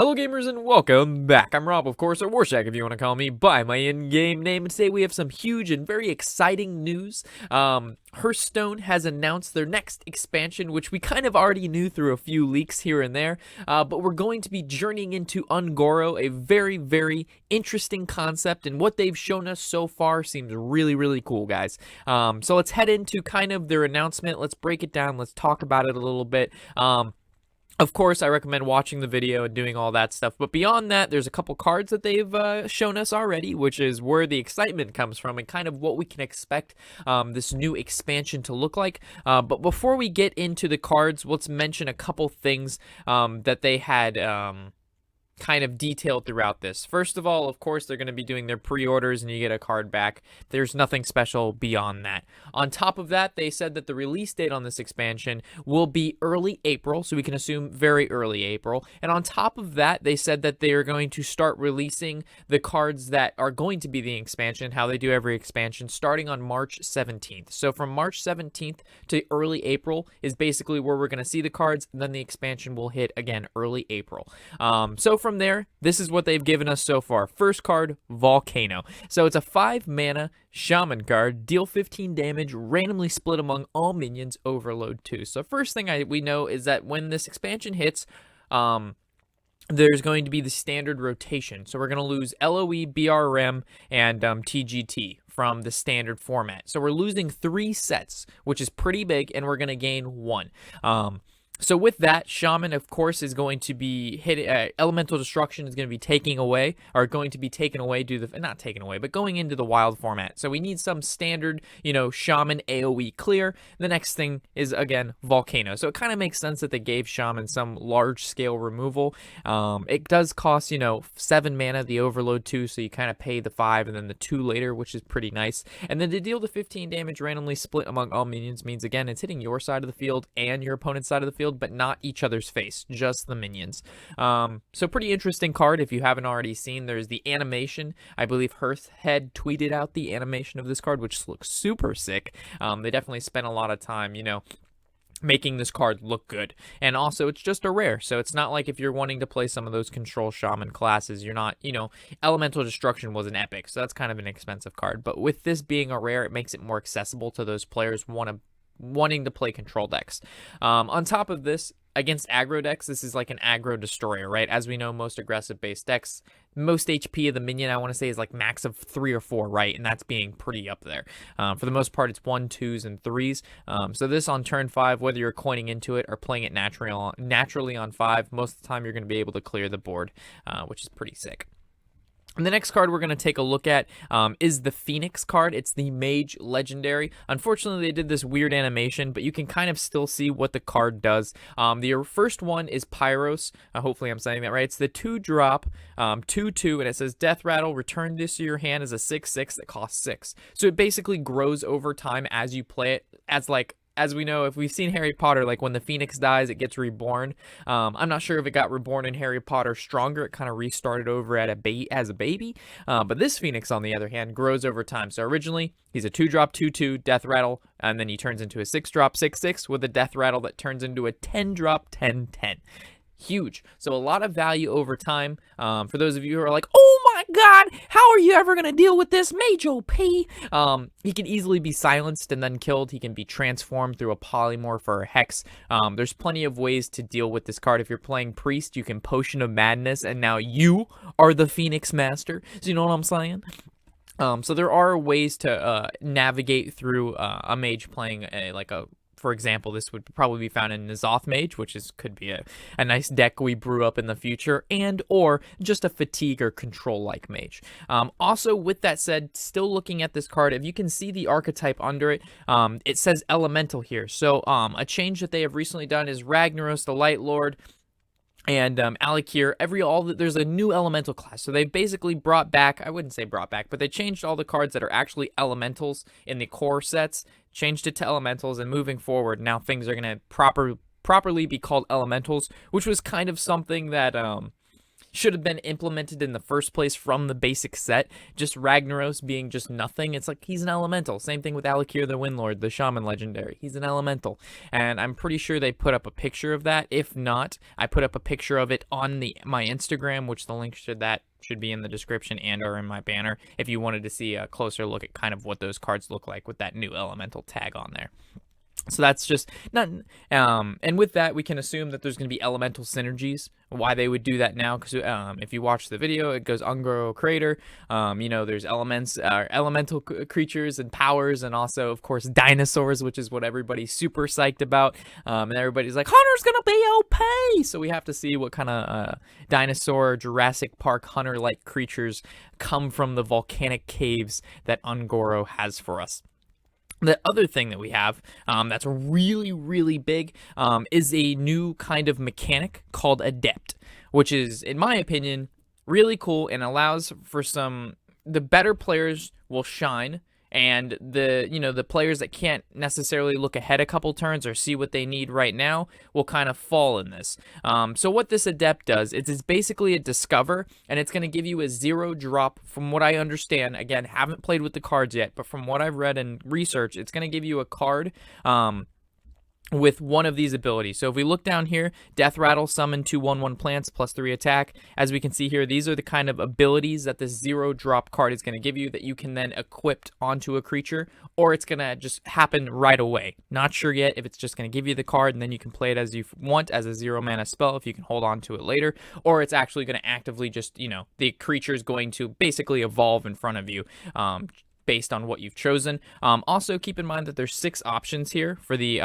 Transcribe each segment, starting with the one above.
Hello gamers and welcome back. I'm Rob, of course, or Warshak if you want to call me by my in-game name. And today we have some huge and very exciting news. Hearthstone has announced their next expansion, which we kind of already knew through a few leaks here and there. But we're going to be journeying into Ungoro, a very, very interesting concept. And what they've shown us so far seems really, really cool, guys. So let's head into kind of their announcement. Let's break it down. Let's talk about it a little bit. Of course, I recommend watching the video and doing all that stuff. But beyond that, there's a couple cards that they've shown us already, which is where the excitement comes from and kind of what we can expect this new expansion to look like. But before we get into the cards, let's mention a couple things that they had kind of detailed throughout this. First of all, of course, they're going to be doing their pre-orders and you get a card back. There's nothing special beyond that. On top of that, they said that the release date on this expansion will be early April, so we can assume very early April. And on top of that, they said that they are going to start releasing the cards that are going to be the expansion, how they do every expansion, starting on March 17th. So from March 17th to early April is basically where we're going to see the cards, and then the expansion will hit again early April. So from there, this is what they've given us so far. First card, Volcano. So it's a 5-mana shaman card, deal 15 damage, randomly split among all minions, overload 2. So first thing we know is that when this expansion hits, there's going to be the standard rotation. So we're going to lose LOE, BRM, and TGT from the standard format. So we're losing 3 sets, which is pretty big, and we're going to gain 1. So with that, Shaman, of course, is going to be Elemental Destruction is going to be taken away due to the, not taken away, but going into the wild format. So we need some standard, Shaman AoE clear. The next thing is, again, Volcano. So it kind of makes sense that they gave Shaman some large-scale removal. It does cost, 7 mana, the overload 2, so you kind of pay the 5 and then the 2 later, which is pretty nice. And then to deal the 15 damage randomly split among all minions means, again, it's hitting your side of the field and your opponent's side of the field, but not each other's face, just the minions. So pretty interesting card if you haven't already seen. There's the animation. I believe Hearthhead tweeted out the animation of this card, which looks super sick. They definitely spent a lot of time, making this card look good. And also, it's just a rare, so it's not like if you're wanting to play some of those control shaman classes, you're not, Elemental Destruction was an epic, so that's kind of an expensive card. But with this being a rare, it makes it more accessible to those players wanting to play control decks. On top of this, against aggro decks, this is like an aggro destroyer, right? As we know, most aggressive based decks, most HP of the minion, I want to say, is like max of 3 or 4, right? And that's being pretty up there. For the most part, it's 1, 2s, and 3s. So this on turn 5, whether you're coining into it or playing it naturally on 5, most of the time you're going to be able to clear the board, which is pretty sick. And the next card we're going to take a look at is the Phoenix card. It's the Mage Legendary. Unfortunately, they did this weird animation, but you can kind of still see what the card does. The first one is Pyros. Hopefully I'm saying that right. It's the 2-drop, 2/2, and it says Death Rattle. Return this to your hand as a 6/6 that costs 6. So it basically grows over time as you play it, as we know, if we've seen Harry Potter, like when the Phoenix dies, it gets reborn. I'm not sure if it got reborn in Harry Potter stronger. It kind of restarted over as a baby. But this Phoenix, on the other hand, grows over time. So originally, he's a 2-drop, 2/2, Death Rattle, and then he turns into a 6-drop, 6/6 with a Death Rattle that turns into a 10-drop, 10/10. Huge. So a lot of value over time. For those of you who are like, oh my god, how are you ever going to deal with this Mage OP? He can easily be silenced and then killed. He can be transformed through a polymorph or a hex. There's plenty of ways to deal with this card. If you're playing Priest, you can Potion of Madness, and now you are the Phoenix Master. So you know what I'm saying? So there are ways to navigate through a mage playing for example, this would probably be found in N'Zoth Mage, which could be a nice deck we brew up in the future, and or just a fatigue or control-like mage. Also, with that said, still looking at this card, if you can see the archetype under it, it says Elemental here. So a change that they have recently done is Ragnaros, the Light Lord, and Alikir, there's a new elemental class. So they've basically brought back, I wouldn't say brought back, but they changed all the cards that are actually elementals in the core sets, changed it to elementals, and moving forward, now things are going to properly be called elementals, which was kind of something that should have been implemented in the first place from the basic set. Just Ragnaros being just nothing. It's like he's an elemental. Same thing with Alakir the Windlord, the Shaman legendary. He's an elemental. And I'm pretty sure they put up a picture of that. If not, I put up a picture of it on my Instagram, which the link to that should be in the description and or in my banner if you wanted to see a closer look at kind of what those cards look like with that new elemental tag on there. So that's just not, and with that, we can assume that there's going to be elemental synergies. Why they would do that now? Because if you watch the video, it goes Ungoro Crater. There's elemental creatures and powers, and also, of course, dinosaurs, which is what everybody's super psyched about. And everybody's like, Hunter's gonna be OP. So we have to see what kind of dinosaur, Jurassic Park hunter-like creatures come from the volcanic caves that Ungoro has for us. The other thing that we have that's really, really big is a new kind of mechanic called Adept, which is, in my opinion, really cool and allows for the better players will shine, and the players that can't necessarily look ahead a couple turns or see what they need right now will kind of fall in this. So what this Adept does, it's basically a discover, and it's going to give you a 0 drop. From what I understand, again, haven't played with the cards yet, but from what I've read and research, it's going to give you a card with one of these abilities. So if we look down here, Death Rattle, summon 2 1/1 plants, +3 attack. As we can see here, these are the kind of abilities that this 0 drop card is going to give you that you can then equip onto a creature, or it's going to just happen right away. Not sure yet if it's just going to give you the card and then you can play it as you want as a 0 mana spell if you can hold on to it later, or it's actually going to actively just, the creature is going to basically evolve in front of you. Based on what you've chosen. Also, keep in mind that there's 6 options here for the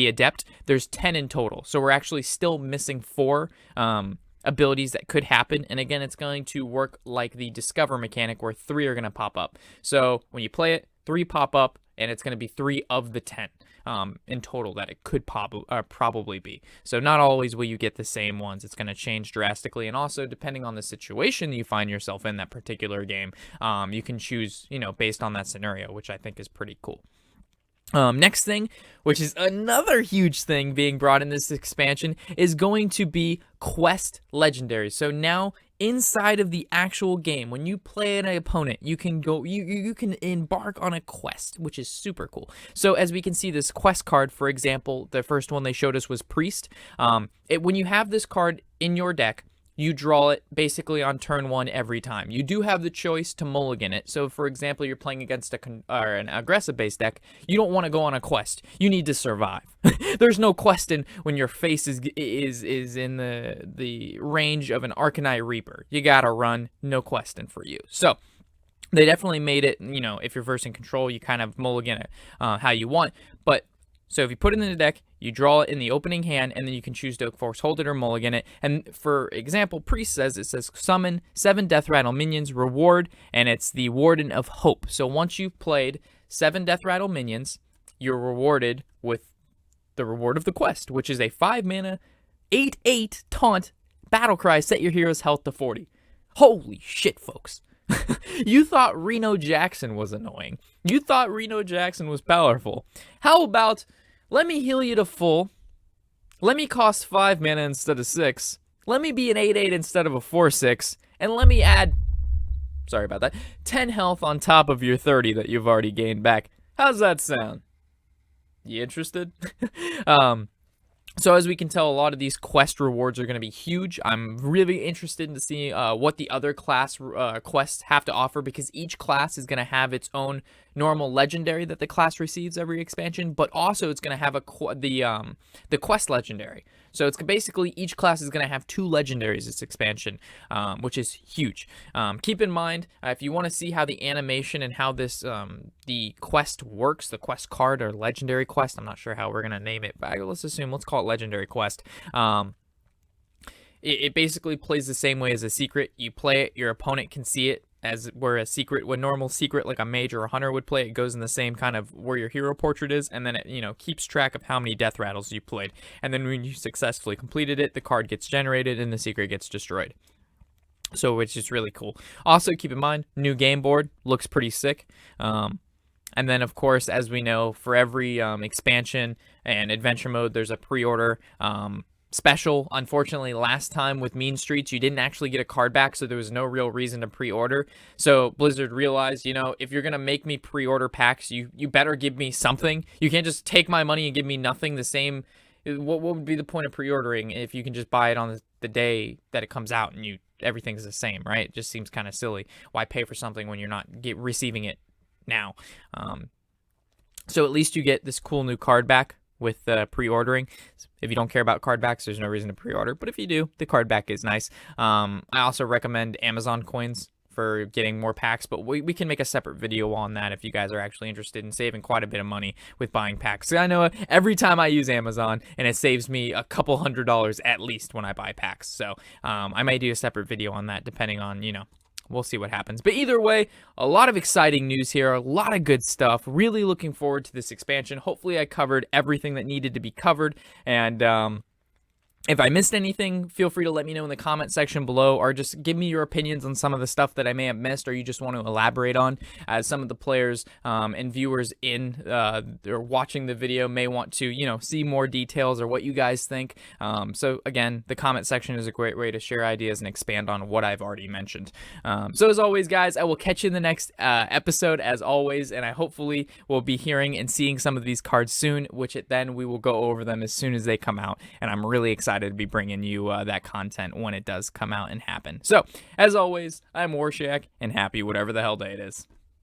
Adept. There's 10 in total, so we're actually still missing 4 abilities that could happen. And again, it's going to work like the Discover mechanic, where 3 are going to pop up. So when you play it, 3 pop up, and it's going to be 3 of the 10 in total that it could probably be. So not always will you get the same ones. It's going to change drastically, and also depending on the situation you find yourself in that particular game, you can choose, based on that scenario, which I think is pretty cool. Next thing, which is another huge thing being brought in this expansion, is going to be quest legendaries. So now inside of the actual game, when you play an opponent, you can go, you can embark on a quest, which is super cool. So as we can see, this quest card, for example, the first one they showed us was Priest. When you have this card in your deck, you draw it basically on turn 1 every time. You do have the choice to mulligan it. So, for example, you're playing against an aggressive-based deck. You don't want to go on a quest. You need to survive. There's no questing when your face is in the range of an Arcanite Reaper. You gotta run. No questing for you. So they definitely made it. If you're versing control, you kind of mulligan it how you want. But so if you put it in the deck, you draw it in the opening hand, and then you can choose to force hold it or mulligan it. And for example, Priest says, summon 7 Death Rattle minions, reward, and it's the Warden of Hope. So once you've played 7 Death Rattle minions, you're rewarded with the reward of the quest, which is a 5 mana, 8/8 taunt battle cry, set your hero's health to 40. Holy shit, folks. You thought Reno Jackson was annoying. You thought Reno Jackson was powerful. How about, let me heal you to full. Let me cost 5 mana instead of 6. Let me be an 8/8 instead of a 4/6. And let me add, sorry about that, 10 health on top of your 30 that you've already gained back. How's that sound? You interested? So as we can tell, a lot of these quest rewards are going to be huge. I'm really interested to see what the other class quests have to offer, because each class is going to have its own normal legendary that the class receives every expansion, but also it's going to have the quest legendary. So it's basically each class is going to have 2 legendaries this expansion, which is huge. Keep in mind, if you want to see how the animation and how this the quest works, the quest card or legendary quest, I'm not sure how we're going to name it, but let's call it legendary quest. It basically plays the same way as a secret. You play it, your opponent can see it, as where a secret, when normal secret like a mage or a hunter would play, it goes in the same kind of where your hero portrait is, and then it keeps track of how many death rattles you played, and then when you successfully completed it, the card gets generated and the secret gets destroyed. So which is really cool. Also keep in mind, new game board looks pretty sick. And then, of course, as we know, for every expansion and adventure mode, there's a pre-order special. Unfortunately, last time with Mean Streets, you didn't actually get a card back, so there was no real reason to pre-order. So Blizzard realized, if you're gonna make me pre-order packs, you better give me something. You can't just take my money and give me nothing. The same. What would be the point of pre-ordering if you can just buy it on the day that it comes out and everything's the same, right? It just seems kind of silly. Why pay for something when you're not receiving it now? So at least you get this cool new card back with pre-ordering. If you don't care about card backs, there's no reason to pre-order. But if you do, the card back is nice. I also recommend Amazon coins for getting more packs, but we can make a separate video on that if you guys are actually interested in saving quite a bit of money with buying packs. So I know every time I use Amazon, and it saves me a couple $100 at least when I buy packs. So I may do a separate video on that depending on, we'll see what happens. But either way, a lot of exciting news here, a lot of good stuff. Really looking forward to this expansion. Hopefully I covered everything that needed to be covered, and if I missed anything, feel free to let me know in the comment section below, or just give me your opinions on some of the stuff that I may have missed, or you just want to elaborate on, as some of the players and viewers or watching the video may want to, see more details or what you guys think. So again, the comment section is a great way to share ideas and expand on what I've already mentioned. So as always, guys, I will catch you in the next episode as always, and I hopefully will be hearing and seeing some of these cards soon, then we will go over them as soon as they come out, and I'm really excited to be bringing you that content when it does come out and happen. So, as always, I'm Warshak, and happy whatever the hell day it is.